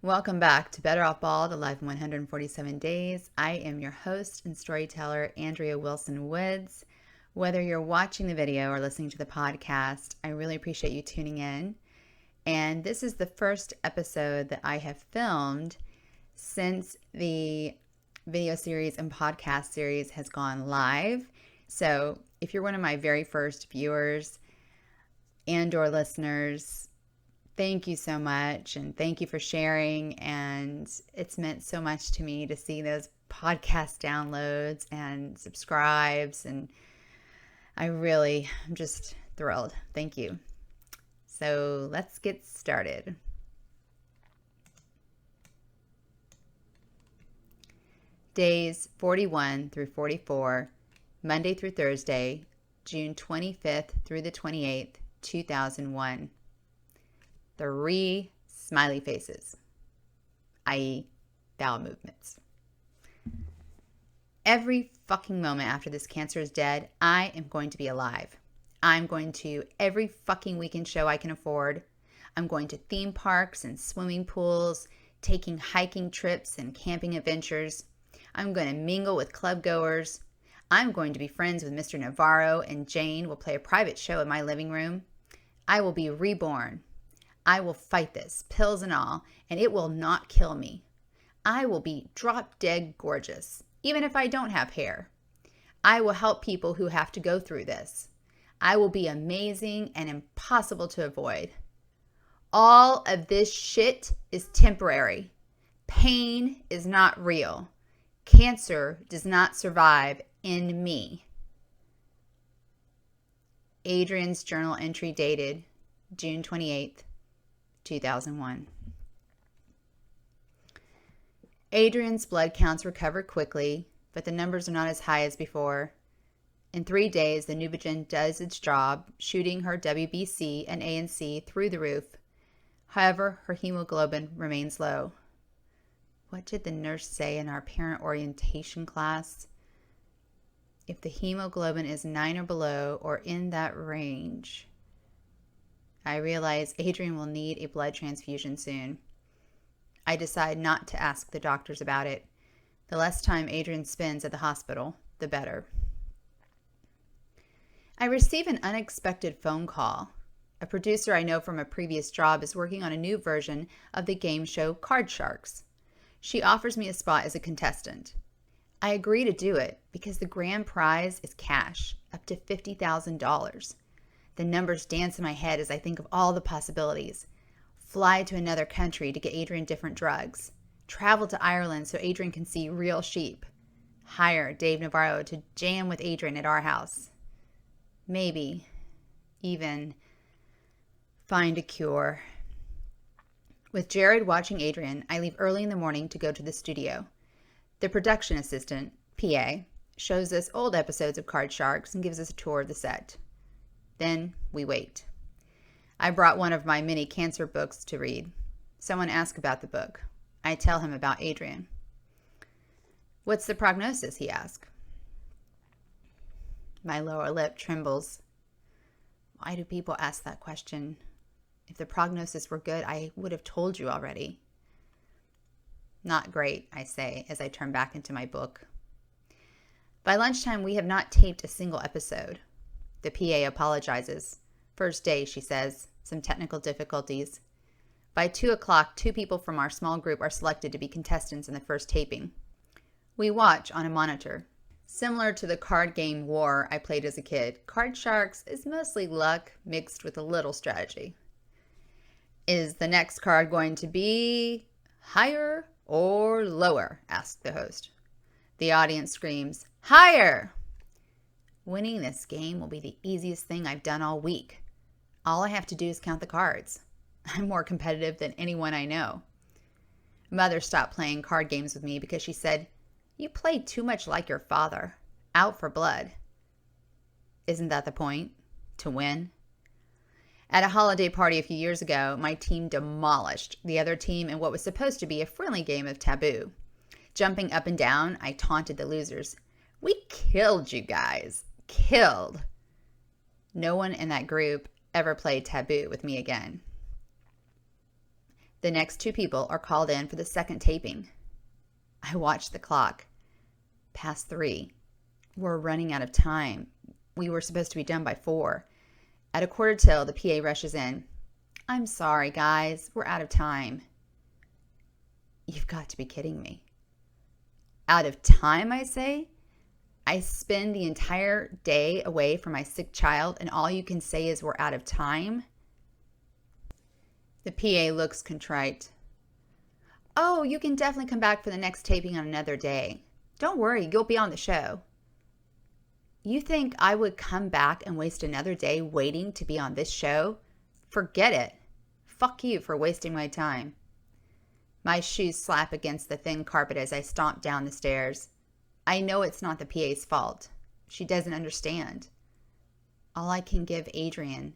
Welcome back to Better Off Bald, Alive in 147 Days. I am your host and storyteller, Andrea Wilson Woods. Whether you're watching the video or listening to the podcast, I really appreciate you tuning in. And this is the first episode that I have filmed since the video series and podcast series has gone live. So if you're one of my very first viewers and or listeners, thank you so much, and thank you for sharing, and it's meant so much to me to see those podcast downloads and subscribes, and I'm just thrilled. Thank you. So let's get started. Days 41 through 44, Monday through Thursday, June 25th through the 28th, 2001. 3 smiley faces, i.e. bowel movements. Every fucking moment after this cancer is dead, I am going to be alive. I'm going to every fucking weekend show I can afford. I'm going to theme parks and swimming pools, taking hiking trips and camping adventures. I'm going to mingle with club goers. I'm going to be friends with Mr. Navarro, and Jane will play a private show in my living room. I will be reborn. I will fight this, pills and all, and it will not kill me. I will be drop dead gorgeous, even if I don't have hair. I will help people who have to go through this. I will be amazing and impossible to avoid. All of this shit is temporary. Pain is not real. Cancer does not survive in me. Adrian's journal entry dated June 28th. 2001. Adrian's blood counts recovered quickly, but the numbers are not as high as before. In 3 days, the Nubigen does its job, shooting her WBC and ANC through the roof. However, her hemoglobin remains low. What did the nurse say in our parent orientation class? If the hemoglobin is 9 or below, or in that range, I realize Adrian will need a blood transfusion soon. I decide not to ask the doctors about it. The less time Adrian spends at the hospital, the better. I receive an unexpected phone call. A producer I know from a previous job is working on a new version of the game show Card Sharks. She offers me a spot as a contestant. I agree to do it because the grand prize is cash, up to $50,000. The numbers dance in my head as I think of all the possibilities. Fly to another country to get Adrian different drugs. Travel to Ireland so Adrian can see real sheep. Hire Dave Navarro to jam with Adrian at our house. Maybe even find a cure. With Jared watching Adrian, I leave early in the morning to go to the studio. The production assistant, PA, shows us old episodes of Card Sharks and gives us a tour of the set. Then we wait. I brought one of my many cancer books to read. Someone asked about the book. I tell him about Adrian. What's the prognosis, he asks. My lower lip trembles. Why do people ask that question? If the prognosis were good, I would have told you already. Not great, I say as I turn back into my book. By lunchtime, we have not taped a single episode. The PA apologizes. First day, she says, some technical difficulties. By 2 o'clock, 2 people from our small group are selected to be contestants in the first taping. We watch on a monitor. Similar to the card game War I played as a kid, Card Sharks is mostly luck mixed with a little strategy. Is the next card going to be higher or lower? Asked the host. The audience screams, higher! Winning this game will be the easiest thing I've done all week. All I have to do is count the cards. I'm more competitive than anyone I know. Mother stopped playing card games with me because she said, you play too much like your father, out for blood. Isn't that the point? To win? At a holiday party a few years ago, my team demolished the other team in what was supposed to be a friendly game of taboo. Jumping up and down, I taunted the losers. We killed you guys. Killed. No one in that group ever played taboo with me again. The next two people are called in for the second taping. I watched the clock. Past 3. We're running out of time. We were supposed to be done by 4. At 4:45, the PA rushes in. I'm sorry, guys. We're out of time. You've got to be kidding me. Out of time, I say? I spend the entire day away from my sick child, and all you can say is we're out of time? The PA looks contrite. Oh, you can definitely come back for the next taping on another day. Don't worry, you'll be on the show. You think I would come back and waste another day waiting to be on this show? Forget it. Fuck you for wasting my time. My shoes slap against the thin carpet as I stomp down the stairs. I know it's not the PA's fault. She doesn't understand. All I can give Adrian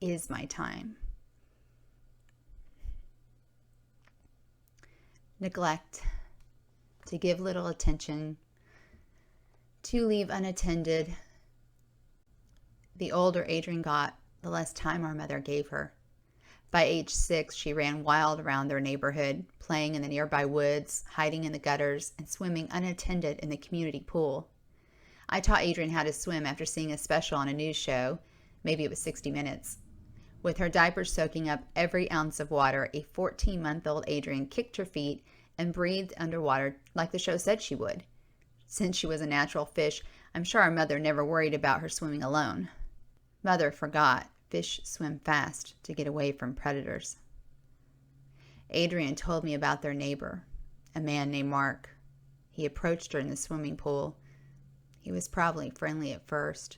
is my time. Neglect, to give little attention, to leave unattended. The older Adrian got, the less time our mother gave her. By age 6, she ran wild around their neighborhood, playing in the nearby woods, hiding in the gutters, and swimming unattended in the community pool. I taught Adrian how to swim after seeing a special on a news show. Maybe it was 60 Minutes. With her diapers soaking up every ounce of water, a 14-month-old Adrian kicked her feet and breathed underwater like the show said she would. Since she was a natural fish, I'm sure our mother never worried about her swimming alone. Mother forgot. Fish swim fast to get away from predators. Adrian told me about their neighbor, a man named Mark. He approached her in the swimming pool. He was probably friendly at first.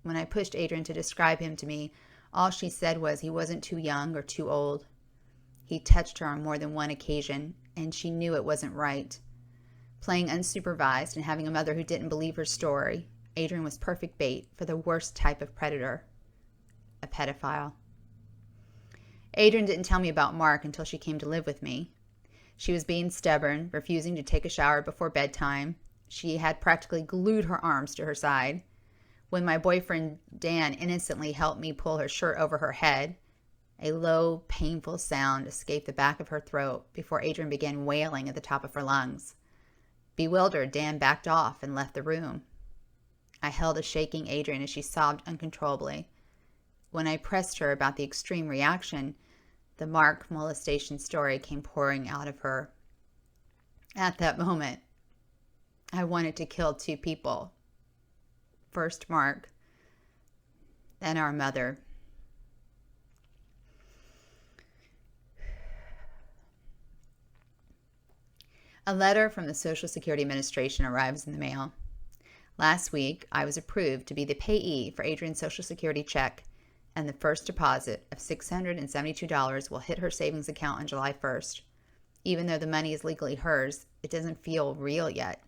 When I pushed Adrian to describe him to me, all she said was he wasn't too young or too old. He touched her on more than one occasion, and she knew it wasn't right. Playing unsupervised and having a mother who didn't believe her story, Adrian was perfect bait for the worst type of predator. A pedophile. Adrian didn't tell me about Mark until she came to live with me. She was being stubborn, refusing to take a shower before bedtime. She had practically glued her arms to her side. When my boyfriend Dan innocently helped me pull her shirt over her head, a low, painful sound escaped the back of her throat before Adrian began wailing at the top of her lungs. Bewildered, Dan backed off and left the room. I held a shaking Adrian as she sobbed uncontrollably. When I pressed her about the extreme reaction, the Mark molestation story came pouring out of her. At that moment, I wanted to kill 2 people. First Mark, then our mother. A letter from the Social Security Administration arrives in the mail. Last week, I was approved to be the payee for Adrian's Social Security check, and the first deposit of $672 will hit her savings account on July 1st. Even though the money is legally hers, it doesn't feel real yet.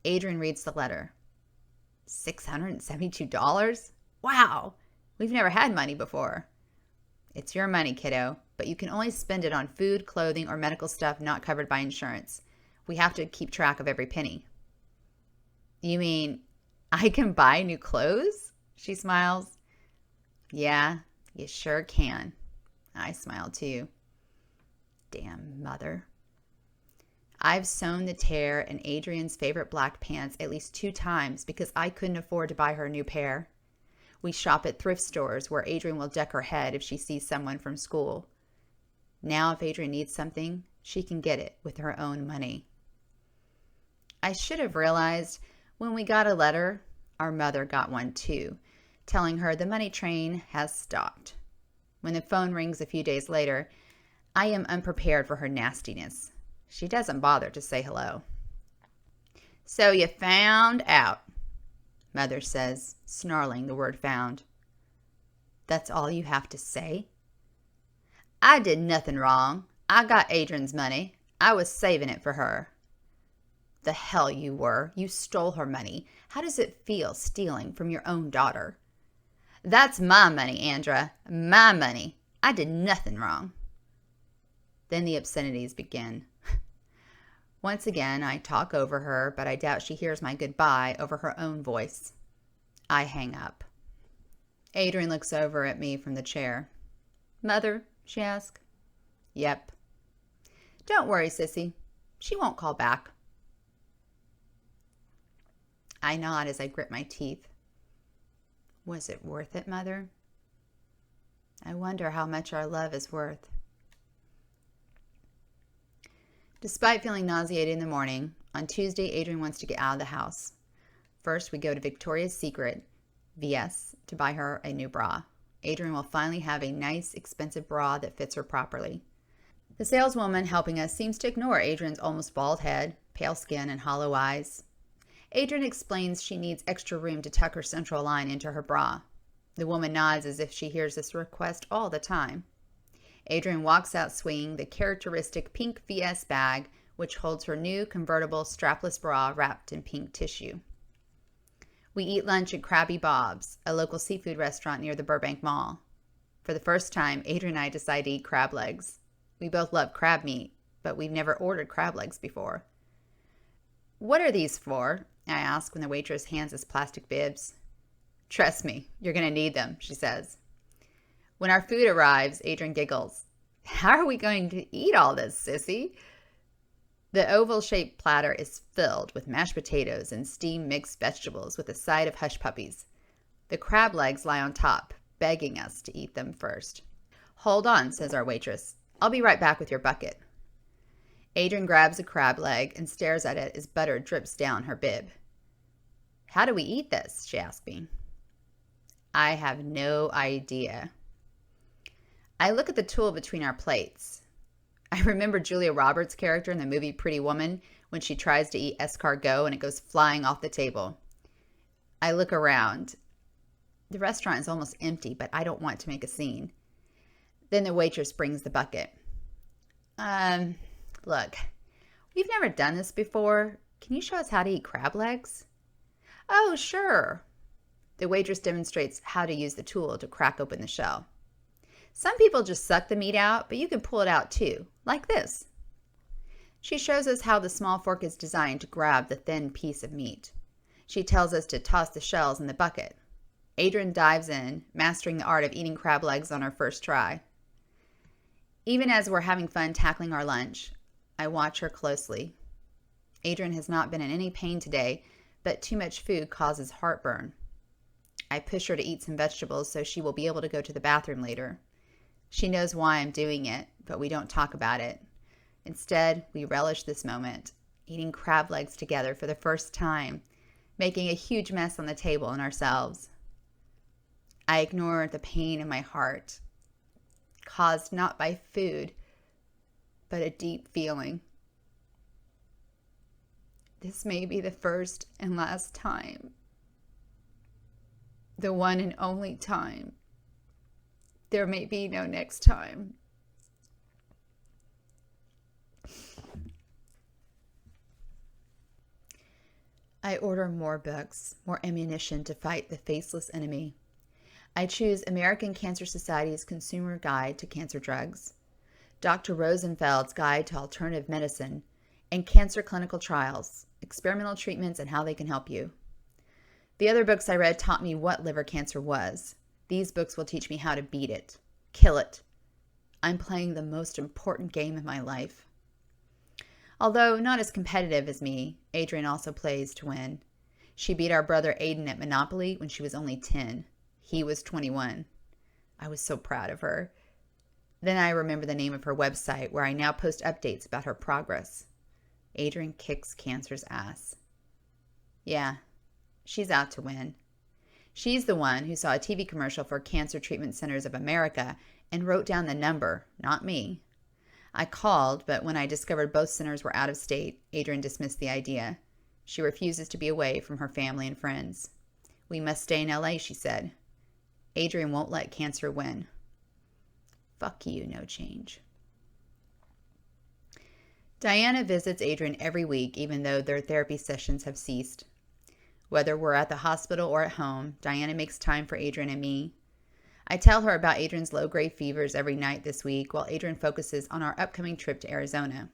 Adrian reads the letter. $672? Wow! We've never had money before. It's your money, kiddo, but you can only spend it on food, clothing, or medical stuff not covered by insurance. We have to keep track of every penny. You mean I can buy new clothes? She smiles. Yeah, you sure can. I smile too. Damn mother. I've sewn the tear in Adrian's favorite black pants at least 2 times because I couldn't afford to buy her a new pair. We shop at thrift stores where Adrian will duck her head if she sees someone from school. Now if Adrian needs something, she can get it with her own money. I should have realized when we got a letter, our mother got one too, telling her the money train has stopped. When the phone rings a few days later, I am unprepared for her nastiness. She doesn't bother to say hello. So you found out, Mother says, snarling the word found. That's all you have to say? I did nothing wrong. I got Adrian's money. I was saving it for her. The hell you were. You stole her money. How does it feel stealing from your own daughter? That's my money, Andra. My money. I did nothing wrong. Then the obscenities begin. Once again, I talk over her, but I doubt she hears my goodbye over her own voice. I hang up. Adrian looks over at me from the chair. Mother, she asks. Yep. Don't worry, sissy. She won't call back. I nod as I grit my teeth. Was it worth it, Mother? I wonder how much our love is worth. Despite feeling nauseated in the morning, on Tuesday, Adrian wants to get out of the house. First, we go to Victoria's Secret, VS, to buy her a new bra. Adrian will finally have a nice, expensive bra that fits her properly. The saleswoman helping us seems to ignore Adrian's almost bald head, pale skin, and hollow eyes. Adrian explains she needs extra room to tuck her central line into her bra. The woman nods as if she hears this request all the time. Adrian walks out swinging the characteristic pink VS bag, which holds her new convertible strapless bra wrapped in pink tissue. We eat lunch at Krabby Bob's, a local seafood restaurant near the Burbank Mall. For the first time, Adrian and I decide to eat crab legs. We both love crab meat, but we've never ordered crab legs before. What are these for? I ask when the waitress hands us plastic bibs. Trust me, you're going to need them, she says. When our food arrives, Adrian giggles. How are we going to eat all this, sissy? The oval-shaped platter is filled with mashed potatoes and steamed mixed vegetables with a side of hush puppies. The crab legs lie on top, begging us to eat them first. Hold on, says our waitress. I'll be right back with your bucket. Adrian grabs a crab leg and stares at it as butter drips down her bib. How do we eat this? She asks me. I have no idea. I look at the tool between our plates. I remember Julia Roberts' character in the movie Pretty Woman when she tries to eat escargot and it goes flying off the table. I look around. The restaurant is almost empty, but I don't want to make a scene. Then the waitress brings the bucket. Look, we've never done this before. Can you show us how to eat crab legs? Oh, sure. The waitress demonstrates how to use the tool to crack open the shell. Some people just suck the meat out, but you can pull it out too, like this. She shows us how the small fork is designed to grab the thin piece of meat. She tells us to toss the shells in the bucket. Adrian dives in, mastering the art of eating crab legs on her first try. Even as we're having fun tackling our lunch, I watch her closely. Adrian has not been in any pain today, but too much food causes heartburn. I push her to eat some vegetables so she will be able to go to the bathroom later. She knows why I'm doing it, but we don't talk about it. Instead, we relish this moment, eating crab legs together for the first time, making a huge mess on the table and ourselves. I ignore the pain in my heart, caused not by food, but a deep feeling. This may be the first and last time. The one and only time. There may be no next time. I order more books, more ammunition to fight the faceless enemy. I choose American Cancer Society's Consumer Guide to Cancer Drugs, Dr. Rosenfeld's Guide to Alternative Medicine, and Cancer Clinical Trials, Experimental Treatments and How They Can Help You. The other books I read taught me what liver cancer was. These books will teach me how to beat it, kill it. I'm playing the most important game of my life. Although not as competitive as me, Adrian also plays to win. She beat our brother Aiden at Monopoly when she was only 10. He was 21. I was so proud of her. Then I remember the name of her website where I now post updates about her progress. Adrian kicks cancer's ass. Yeah, she's out to win. She's the one who saw a TV commercial for Cancer Treatment Centers of America and wrote down the number, not me. I called, but when I discovered both centers were out of state, Adrian dismissed the idea. She refuses to be away from her family and friends. We must stay in LA, she said. Adrian won't let cancer win. Fuck you, no change. Diana visits Adrian every week, even though their therapy sessions have ceased. Whether we're at the hospital or at home, Diana makes time for Adrian and me. I tell her about Adrian's low-grade fevers every night this week, while Adrian focuses on our upcoming trip to Arizona.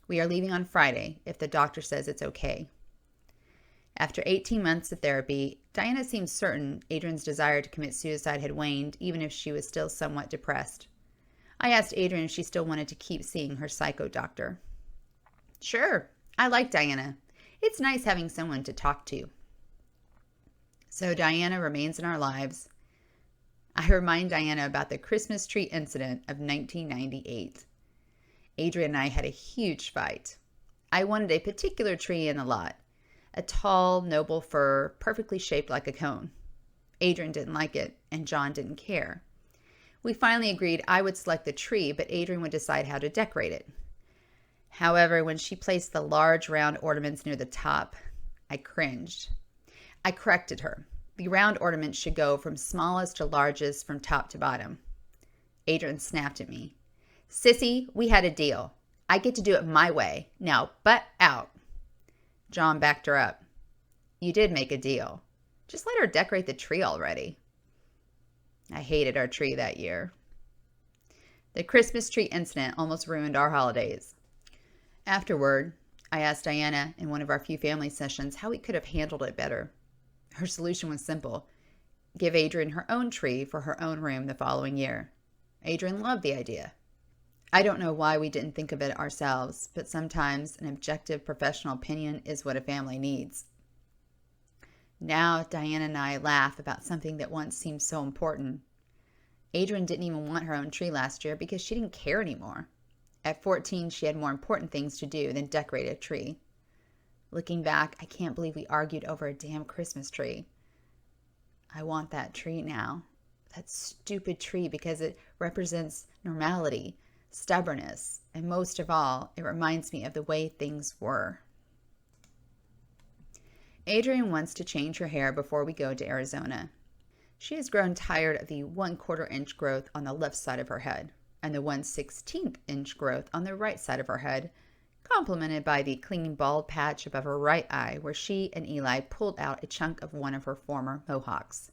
We are leaving on Friday, if the doctor says it's okay. After 18 months of therapy, Diana seems certain Adrian's desire to commit suicide had waned, even if she was still somewhat depressed. I asked Adrian if she still wanted to keep seeing her psycho doctor. Sure, I like Diana. It's nice having someone to talk to. So Diana remains in our lives. I remind Diana about the Christmas tree incident of 1998. Adrian and I had a huge fight. I wanted a particular tree in the lot, a tall, noble fir, perfectly shaped like a cone. Adrian didn't like it, and John didn't care. We finally agreed I would select the tree, but Adrian would decide how to decorate it. However, when she placed the large round ornaments near the top, I cringed. I corrected her. The round ornaments should go from smallest to largest from top to bottom. Adrian snapped at me. Sissy, we had a deal. I get to do it my way. Now, butt out. John backed her up. You did make a deal. Just let her decorate the tree already. I hated our tree that year. The Christmas tree incident almost ruined our holidays. Afterward, I asked Diana in one of our few family sessions how we could have handled it better. Her solution was simple. Give Adrian her own tree for her own room the following year. Adrian loved the idea. I don't know why we didn't think of it ourselves, but sometimes an objective professional opinion is what a family needs. Now Diana and I laugh about something that once seemed so important. Adrian didn't even want her own tree last year because she didn't care anymore. At 14, she had more important things to do than decorate a tree. Looking back, I can't believe we argued over a damn Christmas tree. I want that tree now. That stupid tree, because it represents normality, stubbornness, and most of all, it reminds me of the way things were. Adrian wants to change her hair before we go to Arizona. She has grown tired of the 1/4 inch growth on the left side of her head and the 1/16 inch growth on the right side of her head, complemented by the clean bald patch above her right eye where she and Eli pulled out a chunk of one of her former mohawks.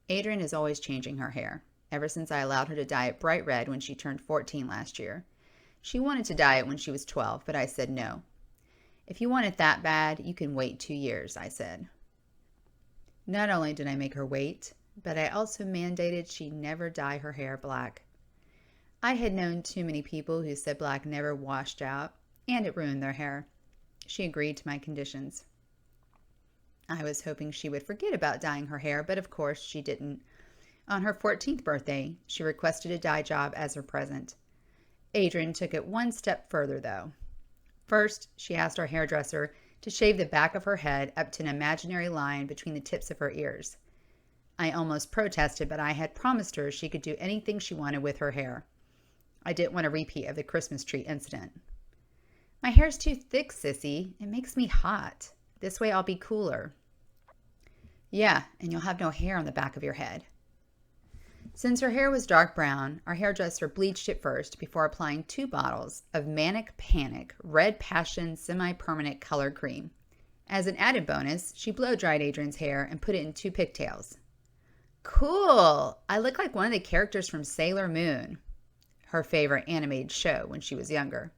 Adrian is always changing her hair, ever since I allowed her to dye it bright red when she turned 14 last year. She wanted to dye it when she was 12, but I said no. If you want it that bad, you can wait 2 years, I said. Not only did I make her wait, but I also mandated she never dye her hair black. I had known too many people who said black never washed out, and it ruined their hair. She agreed to my conditions. I was hoping she would forget about dyeing her hair, but of course she didn't. On her 14th birthday, she requested a dye job as her present. Adrian took it one step further, though. First, she asked our hairdresser to shave the back of her head up to an imaginary line between the tips of her ears. I almost protested, but I had promised her she could do anything she wanted with her hair. I didn't want a repeat of the Christmas tree incident. My hair's too thick, sissy. It makes me hot. This way I'll be cooler. Yeah, and you'll have no hair on the back of your head. Since her hair was dark brown, our hairdresser bleached it first before applying 2 bottles of Manic Panic Red Passion Semi-Permanent Color Cream. As an added bonus, she blow-dried Adrian's hair and put it in 2 pigtails. Cool! I look like one of the characters from Sailor Moon, her favorite animated show when she was younger.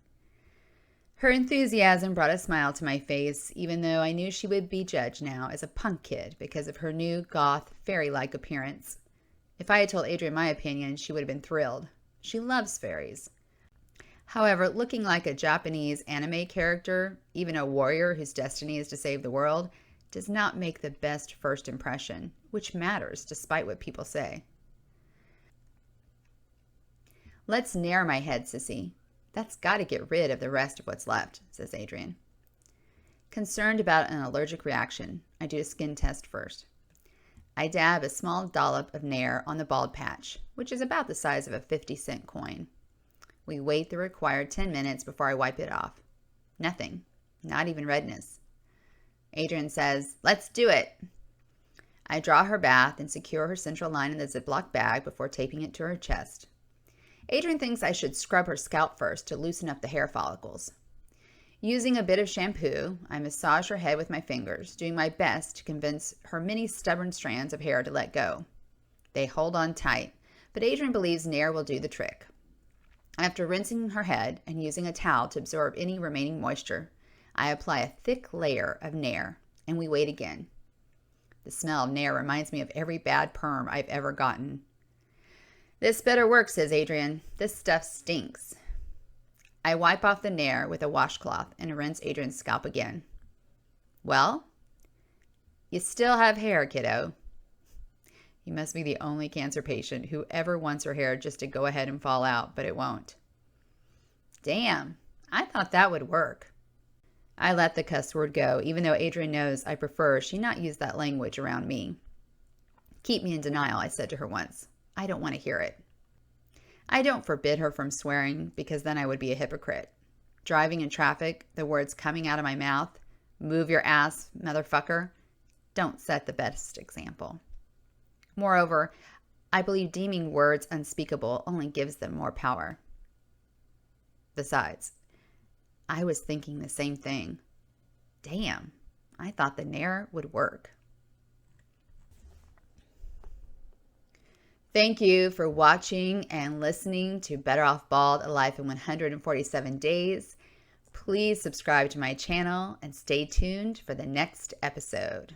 Her enthusiasm brought a smile to my face, even though I knew she would be judged now as a punk kid because of her new goth, fairy-like appearance. If I had told Adrian my opinion, she would have been thrilled. She loves fairies. However, looking like a Japanese anime character, even a warrior whose destiny is to save the world, does not make the best first impression, which matters despite what people say. Let's nair my head, sissy. That's got to get rid of the rest of what's left, says Adrian. Concerned about an allergic reaction, I do a skin test first. I dab a small dollop of Nair on the bald patch, which is about the size of a 50-cent coin. We wait the required 10 minutes before I wipe it off. Nothing. Not even redness. Adrian says, "Let's do it." I draw her bath and secure her central line in the Ziploc bag before taping it to her chest. Adrian thinks I should scrub her scalp first to loosen up the hair follicles. Using a bit of shampoo, I massage her head with my fingers, doing my best to convince her many stubborn strands of hair to let go. They hold on tight, but Adrian believes Nair will do the trick. After rinsing her head and using a towel to absorb any remaining moisture, I apply a thick layer of Nair, and we wait again. The smell of Nair reminds me of every bad perm I've ever gotten. This better work, says Adrian. This stuff stinks. I wipe off the nair with a washcloth and rinse Adrian's scalp again. Well, you still have hair, kiddo. You must be the only cancer patient who ever wants her hair just to go ahead and fall out, but it won't. Damn, I thought that would work. I let the cuss word go, even though Adrian knows I prefer she not use that language around me. Keep me in denial, I said to her once. I don't want to hear it. I don't forbid her from swearing because then I would be a hypocrite. Driving in traffic, the words coming out of my mouth, move your ass, motherfucker, don't set the best example. Moreover, I believe deeming words unspeakable only gives them more power. Besides, I was thinking the same thing. Damn, I thought the nair would work. Thank you for watching and listening to Better Off Bald, A Life in 147 Days. Please subscribe to my channel and stay tuned for the next episode.